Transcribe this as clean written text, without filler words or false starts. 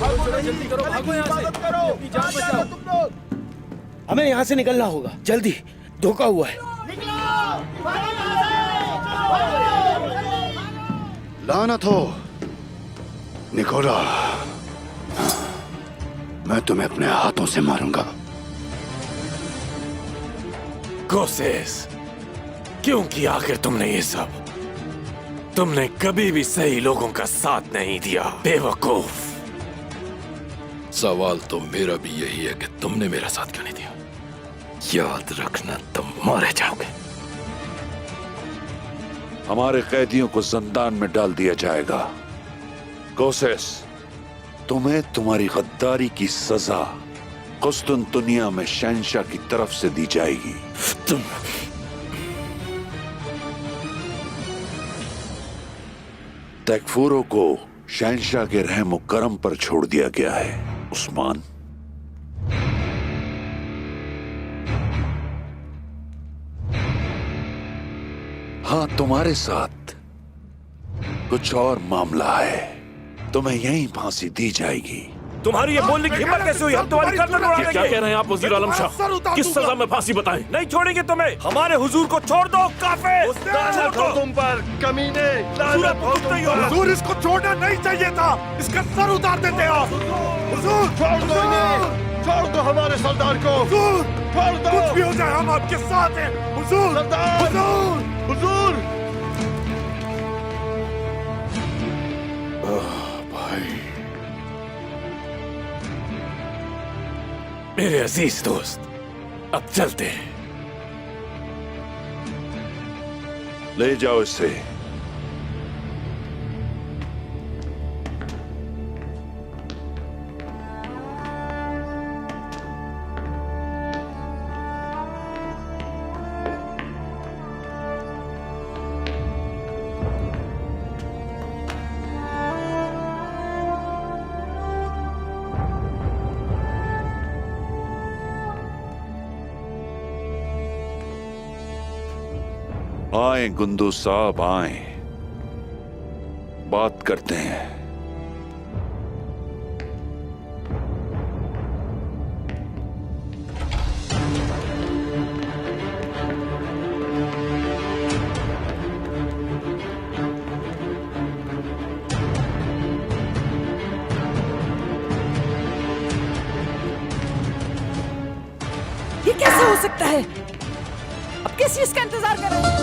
जल्दी करो, भागो यहाँ से, अपनी जान बचाओ। तुम लोग हमें यहाँ से निकलना होगा, जल्दी, धोखा हुआ है। लानत हो निकोला, मैं तुम्हें अपने हाथों से मारूंगा। कोसेस, क्यों किया आखिर तुमने ये सब? तुमने कभी भी सही लोगों का साथ नहीं दिया, बेवकूफ। सवाल तो मेरा भी यही है कि तुमने मेरा साथ क्यों नहीं दिया। याद रखना, तुम मारे जाओगे। हमारे कैदियों को जिंदान में डाल दिया जाएगा। कोसेस, तुम्हें तुम्हारी गद्दारी की सजा कुस्तुनतुनिया में शहंशाह की तरफ से दी जाएगी। तुम तकफूरों को शहंशाह के रहम करम पर छोड़ दिया गया है। उस्मान, हाँ, तुम्हारे साथ कुछ और मामला है। तुम्हें यहीं फांसी दी जाएगी। तुम्हारी ये बोलने की हिम्मत कैसे हुई? हम तुम्हारी गर्दन उड़ा देंगे। क्या कह रहे हैं आप वजीर आलम शाह? किस सजा में फांसी बताएं? नहीं छोड़ेंगे तुम्हें। हमारे हुजूर को छोड़ दो, काफिर। लानत हो तुम पर, कमीने, लानत हो तुम पर। हुजूर, इसको छोड़ना नहीं चाहिए था। इसका सर उतार देते हो। हुजूर, छोड़ दो इन्हें, छोड़ दो हमारे सरदार को। हुजूर, छोड़ दो। कुछ भी हो जाए हम आपके साथ हैं। हुजूर, सरदार, हुजूर, हुजूर। भाई, मेरे अजीज दोस्त, अब चलते हैं। ले जाओ इसे। आए गुंदू साहब, आए, बात करते हैं। ये कैसे हो सकता है? अब किस चीज का इंतजार कर रहे हैं?